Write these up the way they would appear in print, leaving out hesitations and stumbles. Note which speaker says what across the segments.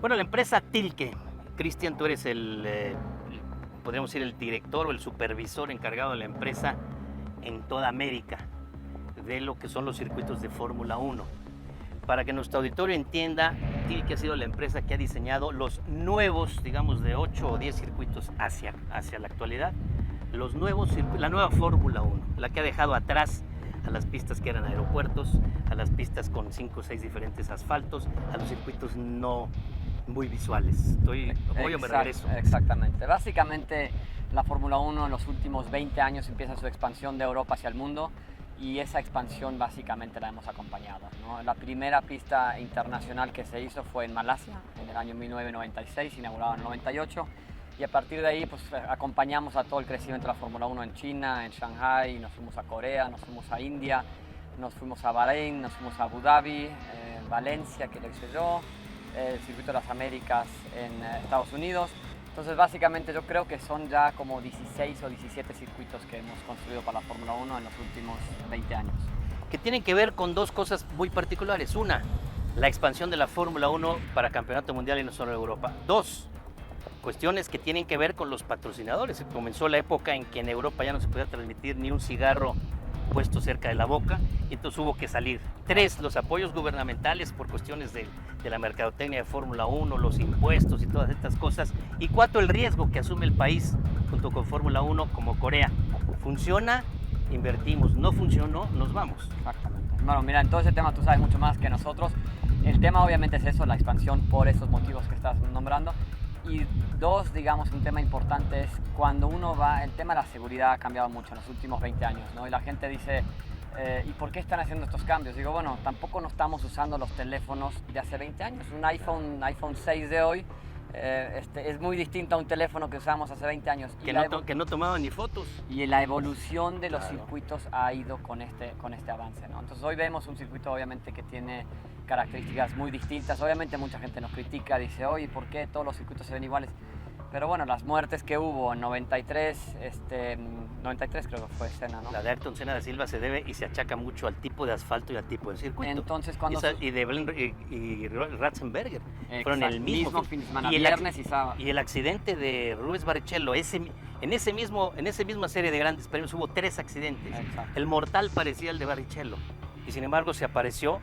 Speaker 1: Bueno, la empresa Tilke, Cristian, tú eres podríamos decir, el director o el supervisor encargado de la empresa en toda América de lo que son los circuitos de Fórmula 1. Para que nuestro auditorio entienda, Tilke ha sido la empresa que ha diseñado los nuevos, digamos, de 8 o 10 circuitos hacia la actualidad, la nueva Fórmula 1, la que ha dejado atrás a las pistas que eran aeropuertos, a las pistas con 5 o 6 diferentes asfaltos, a los circuitos no muy visuales. Voy o me regreso.
Speaker 2: Exactamente. Básicamente, la Fórmula 1 en los últimos 20 años empieza su expansión de Europa hacia el mundo y esa expansión básicamente la hemos acompañado, ¿no? La primera pista internacional que se hizo fue en Malasia en el año 1996, inaugurada en el 98, y a partir de ahí pues, acompañamos a todo el crecimiento de la Fórmula 1 en China, en Shanghai, nos fuimos a Corea, nos fuimos a India, nos fuimos a Bahrein, nos fuimos a Abu Dhabi, Valencia, que lo hice yo, el Circuito de las Américas en Estados Unidos. Entonces, básicamente yo creo que son ya como 16 o 17 circuitos que hemos construido para la Fórmula 1 en los últimos 20 años.
Speaker 1: Que tienen que ver con dos cosas muy particulares. Una, la expansión de la Fórmula 1 para Campeonato Mundial y no solo en Europa. Dos, cuestiones que tienen que ver con los patrocinadores. Comenzó la época en que en Europa ya no se podía transmitir ni un cigarro puesto cerca de la boca, y entonces hubo que salir. Tres, los apoyos gubernamentales por cuestiones de la mercadotecnia de Fórmula 1, los impuestos y todas estas cosas. Y cuatro, el riesgo que asume el país junto con Fórmula 1 como Corea. Funciona, invertimos, no funcionó, nos vamos.
Speaker 2: Exactamente. Bueno, mira, en todo ese tema tú sabes mucho más que nosotros. El tema obviamente es eso, la expansión por esos motivos que estás nombrando. Y dos, digamos, un tema importante es cuando uno va, el tema de la seguridad ha cambiado mucho en los últimos 20 años, ¿no? Y la gente dice, ¿y por qué están haciendo estos cambios? Digo, bueno, tampoco no estamos usando los teléfonos de hace 20 años. Un iPhone 6 de hoy es muy distinto a un teléfono que usamos hace 20 años.
Speaker 1: Que no tomaban ni fotos.
Speaker 2: Y la evolución de los circuitos ha ido con este avance, ¿no? Entonces hoy vemos un circuito obviamente que tiene características muy distintas. Obviamente mucha gente nos critica, dice, oye, ¿por qué todos los circuitos se ven iguales? Pero bueno, las muertes que hubo en 93 creo que fue Senna, ¿no?
Speaker 1: La de Ayrton Senna da Silva se debe y se achaca mucho al tipo de asfalto y al tipo de circuito.
Speaker 2: Entonces cuando...
Speaker 1: Y Ratzenberger fueron el mismo
Speaker 2: fin de semana, viernes y sábado.
Speaker 1: Y el accidente de Rubens Barrichello, en esa misma serie de grandes premios hubo 3 accidentes.
Speaker 2: Exacto.
Speaker 1: El mortal parecía el de Barrichello y sin embargo se apareció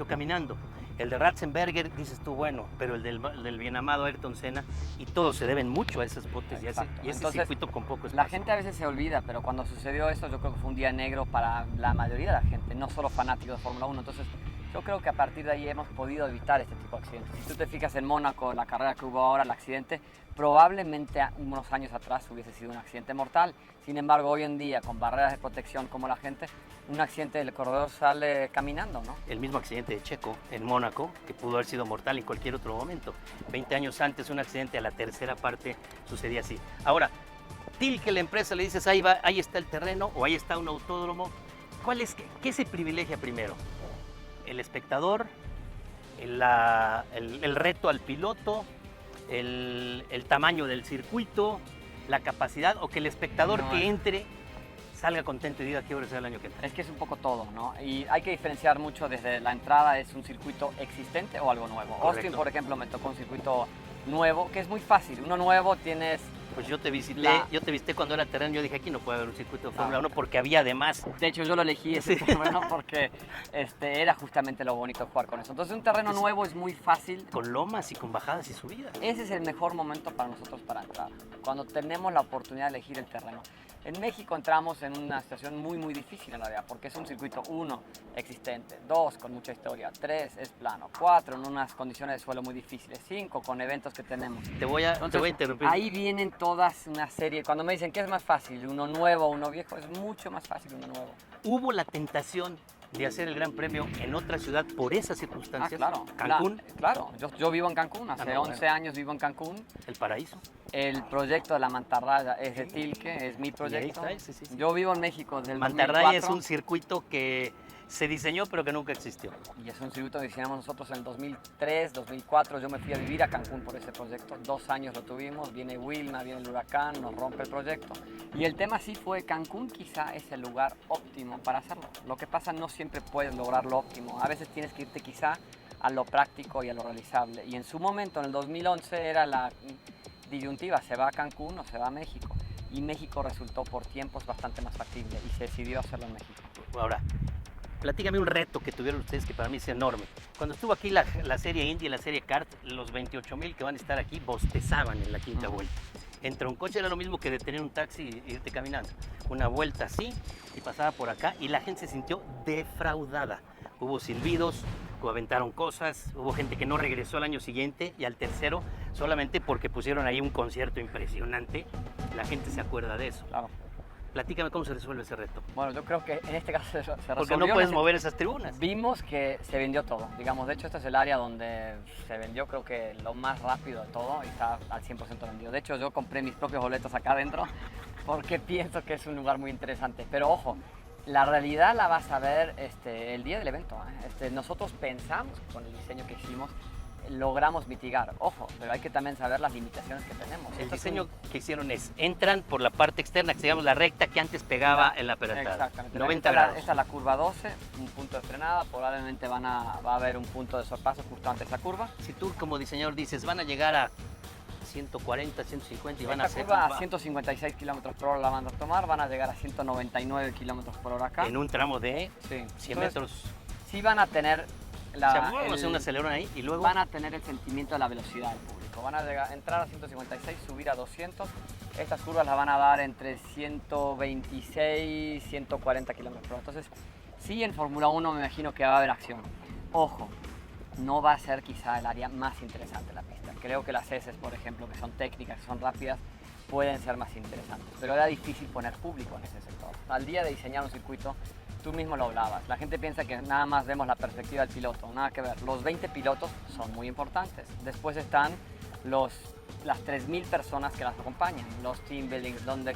Speaker 1: caminando. El de Ratzenberger, dices tú, bueno, pero el del bien amado Ayrton Senna, y todos se deben mucho a esos botes y a ese
Speaker 2: Entonces,
Speaker 1: circuito con poco espacio.
Speaker 2: La gente a veces se olvida, pero cuando sucedió eso yo creo que fue un día negro para la mayoría de la gente, no solo fanáticos de Fórmula 1. Entonces yo creo que a partir de ahí hemos podido evitar este tipo de accidentes. Si tú te fijas en Mónaco, la carrera que hubo ahora, el accidente, probablemente unos años atrás hubiese sido un accidente mortal. Sin embargo, hoy en día, con barreras de protección como la gente, un accidente del corredor sale caminando, ¿no?
Speaker 1: El mismo accidente de Checo en Mónaco, que pudo haber sido mortal en cualquier otro momento. 20 años antes, un accidente a la tercera parte sucedía así. Ahora, Tilke, la empresa, le dices, ahí está el terreno o ahí está un autódromo. ¿Qué se privilegia primero? ¿El espectador? ¿El reto al piloto? ¿El tamaño del circuito? ¿La capacidad? ¿O que el espectador que entre salga contento y diga quiero ser el año que entra?
Speaker 2: Es que es un poco todo, ¿no? Y hay que diferenciar mucho desde la entrada, ¿es un circuito existente o algo nuevo?
Speaker 1: Correcto.
Speaker 2: Austin, por ejemplo, me tocó un circuito nuevo, que es muy fácil. Uno nuevo tienes...
Speaker 1: Pues yo te visité cuando era terreno, yo dije aquí no puede haber un circuito de Fórmula 1 porque había además...
Speaker 2: De hecho yo lo elegí ese terreno porque era justamente lo bonito de jugar con eso. Entonces un terreno nuevo es muy fácil.
Speaker 1: Con lomas y con bajadas y subidas.
Speaker 2: Ese es el mejor momento para nosotros para entrar, cuando tenemos la oportunidad de elegir el terreno. En México entramos en una situación muy difícil en realidad, porque es un circuito 1 existente, 2 con mucha historia, 3 es plano, 4 en unas condiciones de suelo muy difíciles, 5 con eventos que tenemos.
Speaker 1: Te voy a interrumpir.
Speaker 2: Ahí vienen todas una serie. Cuando me dicen ¿qué es más fácil? ¿Uno nuevo o uno viejo? Es mucho más fácil uno nuevo.
Speaker 1: ¿Hubo la tentación de hacer el Gran Premio en otra ciudad por esas circunstancias?
Speaker 2: Claro.
Speaker 1: ¿Cancún?
Speaker 2: Claro, yo vivo en Cancún, hace 11 años vivo en Cancún.
Speaker 1: ¿El paraíso?
Speaker 2: El proyecto de la Mantarraya es de Tilke, es mi proyecto.
Speaker 1: Ahí está, sí.
Speaker 2: Yo vivo en México desde el
Speaker 1: Mantarraya
Speaker 2: 2004.
Speaker 1: es un circuito que se diseñó pero que nunca existió.
Speaker 2: Y es un circuito que diseñamos nosotros en el 2003, 2004. Yo me fui a vivir a Cancún por ese proyecto. 2 años lo tuvimos, viene Wilma, viene el huracán, nos rompe el proyecto. Y el tema sí fue, Cancún quizá es el lugar óptimo para hacerlo. Lo que pasa, no siempre puedes lograr lo óptimo. A veces tienes que irte quizá a lo práctico y a lo realizable. Y en su momento, en el 2011, era la disyuntiva, ¿se va a Cancún o se va a México? Y México resultó por tiempos bastante más factible y se decidió hacerlo en México.
Speaker 1: Ahora, platícame un reto que tuvieron ustedes que para mí es enorme. Cuando estuvo aquí la serie Indy y la serie Kart, los 28,000 que van a estar aquí bostezaban en la quinta vuelta. Entre un coche era lo mismo que detener un taxi y irte caminando. Una vuelta así y pasaba por acá y la gente se sintió defraudada. Hubo silbidos, aventaron cosas, hubo gente que no regresó al año siguiente y al tercero solamente porque pusieron ahí un concierto impresionante. La gente se acuerda de eso.
Speaker 2: Claro.
Speaker 1: Platícame cómo se resuelve ese reto.
Speaker 2: Bueno, yo creo que en este caso se resolvió.
Speaker 1: Porque no puedes mover esas tribunas.
Speaker 2: Vimos que se vendió todo. Digamos, de hecho, este es el área donde se vendió, creo que lo más rápido de todo y está al 100% vendido. De hecho, yo compré mis propios boletos acá adentro porque pienso que es un lugar muy interesante. Pero ojo, la realidad la vas a ver el día del evento. Nosotros pensamos que con el diseño que hicimos logramos mitigar. Ojo, pero hay que también saber las limitaciones que tenemos.
Speaker 1: El diseño que hicieron es, entran por la parte externa, que se llama la recta que antes pegaba en la peatonal.
Speaker 2: Exactamente.
Speaker 1: 90 grados.
Speaker 2: Esta es la curva 12, un punto de frenada, probablemente va a haber un punto de sorpaso justo antes de esa curva.
Speaker 1: Si tú como diseñador dices, van a llegar a 140, 150 y van a hacer...
Speaker 2: Esta curva a 156 kilómetros por hora la van a tomar, van a llegar a 199 kilómetros por hora acá.
Speaker 1: En un tramo de
Speaker 2: sí.
Speaker 1: 100 metros.
Speaker 2: Sí van a tener...
Speaker 1: hacer un acelerón ahí y luego...
Speaker 2: Van a tener el sentimiento de la velocidad del público. Van a entrar a 156, subir a 200. Estas curvas las van a dar entre 126 y 140 kilómetros por hora. Entonces, sí, en Fórmula 1 me imagino que va a haber acción. Ojo, no va a ser quizá el área más interesante de la pista. Creo que las S, por ejemplo, que son técnicas, que son rápidas, pueden ser más interesantes. Pero era difícil poner público en ese sector. Al día de diseñar un circuito, tú mismo lo hablabas. La gente piensa que nada más vemos la perspectiva del piloto. Nada que ver. Los 20 pilotos son muy importantes. Después están las 3.000 personas que las acompañan. Los team buildings, dónde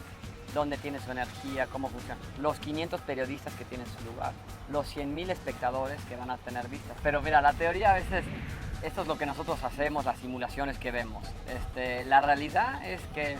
Speaker 2: tiene su energía, cómo funciona. Los 500 periodistas que tienen su lugar. Los 100.000 espectadores que van a tener vistas. Pero mira, la teoría a veces, esto es lo que nosotros hacemos, las simulaciones que vemos. La realidad es que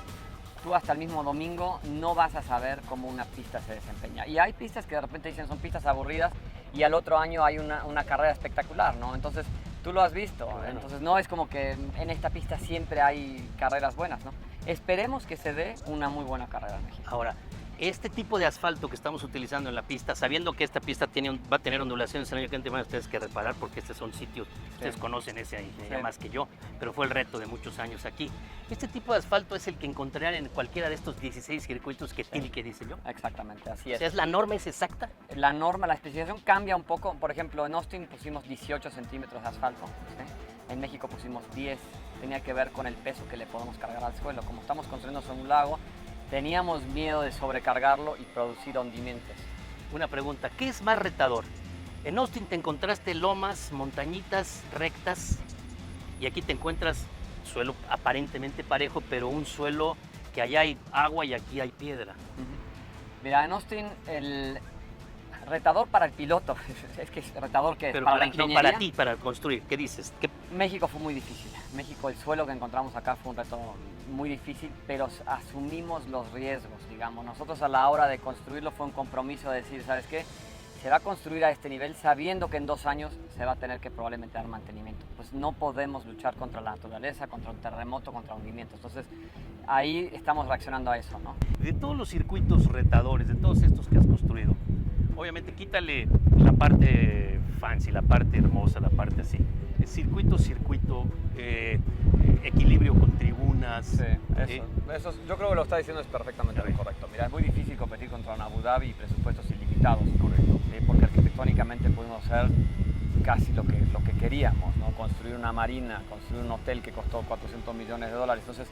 Speaker 2: tú hasta el mismo domingo no vas a saber cómo una pista se desempeña. Y hay pistas que de repente dicen son pistas aburridas y al otro año hay una carrera espectacular, ¿no? Entonces, tú lo has visto. Bueno. Entonces, no es como que en esta pista siempre hay carreras buenas, ¿no? Esperemos que se dé una muy buena carrera en México.
Speaker 1: Ahora, este tipo de asfalto que estamos utilizando en la pista, sabiendo que esta pista va a tener ondulaciones el año que van ustedes que reparar porque estos son sitios, ustedes conocen ese ahí más que yo, pero fue el reto de muchos años aquí. Este tipo de asfalto es el que encontrarán en cualquiera de estos 16 circuitos que tiene que diseñó.
Speaker 2: Exactamente, así es.
Speaker 1: O sea, ¿la norma es exacta?
Speaker 2: La norma, la especificación cambia un poco. Por ejemplo, en Austin pusimos 18 centímetros de asfalto, ¿sí? En México pusimos 10. Tenía que ver con el peso que le podemos cargar al suelo. Como estamos construyendo sobre un lago, teníamos miedo de sobrecargarlo y producir hundimientos.
Speaker 1: Una pregunta, ¿qué es más retador? En Austin te encontraste lomas, montañitas rectas y aquí te encuentras suelo aparentemente parejo, pero un suelo que allá hay agua y aquí hay piedra.
Speaker 2: Mira, en Austin el retador para el piloto, es que es retador que
Speaker 1: pero
Speaker 2: para la ingeniería.
Speaker 1: No, para ti, para construir, ¿qué dices?
Speaker 2: México fue muy difícil. México, el suelo que encontramos acá fue un reto muy difícil, pero asumimos los riesgos, digamos. Nosotros a la hora de construirlo fue un compromiso de decir, ¿sabes qué? Se va a construir a este nivel sabiendo que en 2 años se va a tener que probablemente dar mantenimiento. Pues no podemos luchar contra la naturaleza, contra un terremoto, contra hundimientos. Entonces ahí estamos reaccionando a eso, ¿no?
Speaker 1: De todos los circuitos retadores, de todos estos que has construido, obviamente quítale la parte fancy, la parte hermosa, la parte así. Circuito, equilibrio con tribunas.
Speaker 2: Sí, eso yo creo que lo está diciendo es perfectamente correcto. Mira, es muy difícil competir contra un Abu Dhabi y presupuestos ilimitados. Correcto. Porque arquitectónicamente pudimos hacer casi lo que queríamos, ¿no? Construir una marina, construir un hotel que costó $400 millones. Entonces,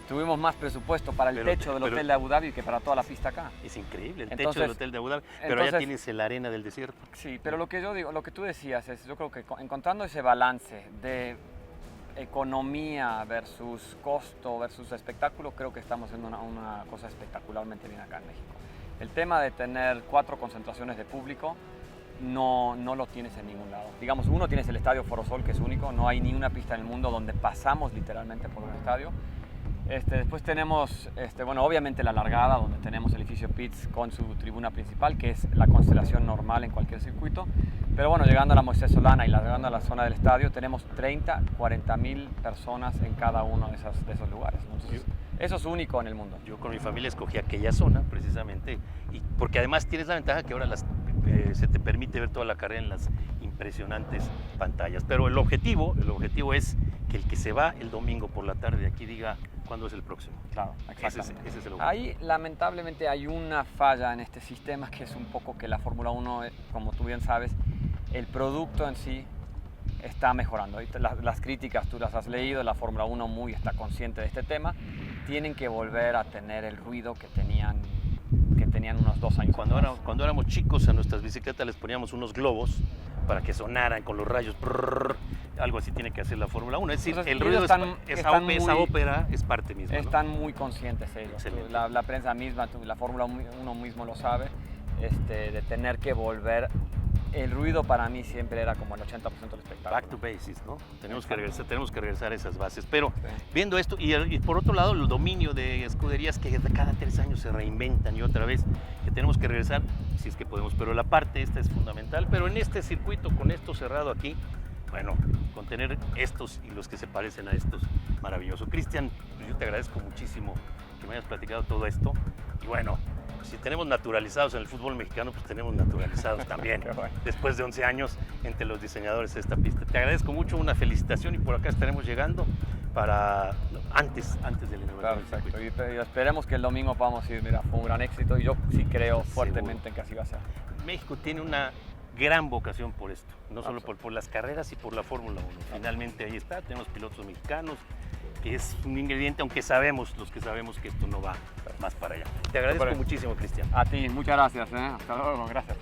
Speaker 2: tuvimos más presupuesto para el techo del hotel de Abu Dhabi que para toda la pista acá.
Speaker 1: Es increíble, el techo del hotel de Abu Dhabi, pero allá tienes la arena del desierto.
Speaker 2: Sí, pero lo que yo digo, lo que tú decías es, yo creo que encontrando ese balance de economía versus costo versus espectáculo, creo que estamos haciendo una cosa espectacularmente bien acá en México. El tema de tener 4 concentraciones de público no lo tienes en ningún lado. Digamos, uno tienes el estadio Foro Sol, que es único, no hay ni una pista en el mundo donde pasamos literalmente por un estadio. Después tenemos, bueno, obviamente la largada, donde tenemos el edificio Pitts con su tribuna principal, que es la constelación normal en cualquier circuito. Pero bueno, llegando a la Moisés Solana y llegando a la zona del estadio, tenemos 30, 40 mil personas en cada uno de esos lugares. Entonces, eso es único en el mundo.
Speaker 1: Yo con mi familia escogí aquella zona precisamente, y porque además tienes la ventaja que ahora se te permite ver toda la carrera en las impresionantes pantallas. Pero el objetivo es que el que se va el domingo por la tarde de aquí diga cuándo es el próximo.
Speaker 2: Claro, exactamente.
Speaker 1: Ese es el objetivo.
Speaker 2: Ahí lamentablemente hay una falla en este sistema, que es un poco que la Fórmula 1, como tú bien sabes, el producto en sí está mejorando. Las críticas tú las has leído, la Fórmula 1 está consciente de este tema. Tienen que volver a tener el ruido que tenían unos 2 años atrás.
Speaker 1: Cuando éramos chicos, a nuestras bicicletas les poníamos unos globos para que sonaran con los rayos. Algo así tiene que hacer la Fórmula 1. Es decir,
Speaker 2: Entonces,
Speaker 1: el ruido esa
Speaker 2: muy,
Speaker 1: ópera es parte misma.
Speaker 2: Están muy conscientes ellos. La prensa misma, la Fórmula 1 mismo lo sabe, de tener que volver. El ruido para mí siempre era como el 80% del espectáculo.
Speaker 1: Back to basics, ¿no? Tenemos que regresar a esas bases. Pero viendo esto, y por otro lado, el dominio de escuderías que cada 3 años se reinventan y otra vez, que tenemos que regresar, si es que podemos. Pero la parte esta es fundamental. Pero en este circuito, con esto cerrado aquí, bueno, con tener estos y los que se parecen a estos, maravilloso. Cristian, yo te agradezco muchísimo que me hayas platicado todo esto. Y bueno, si tenemos naturalizados en el fútbol mexicano, pues tenemos naturalizados también,
Speaker 2: bueno.
Speaker 1: Después de 11 años entre los diseñadores de esta pista. Te agradezco mucho, una felicitación, y por acá estaremos llegando para antes del inauguración.
Speaker 2: Perfecto, y esperemos que el domingo podamos ir. Mira, fue un gran éxito y yo sí creo fuertemente en que así va a ser.
Speaker 1: México tiene una gran vocación por esto, no solo por las carreras y por la Fórmula 1. Finalmente ahí está, tenemos pilotos mexicanos, que es un ingrediente, aunque los que sabemos que esto no va más para allá. Te agradezco muchísimo, Cristian.
Speaker 2: A ti, muchas gracias. Hasta luego, gracias.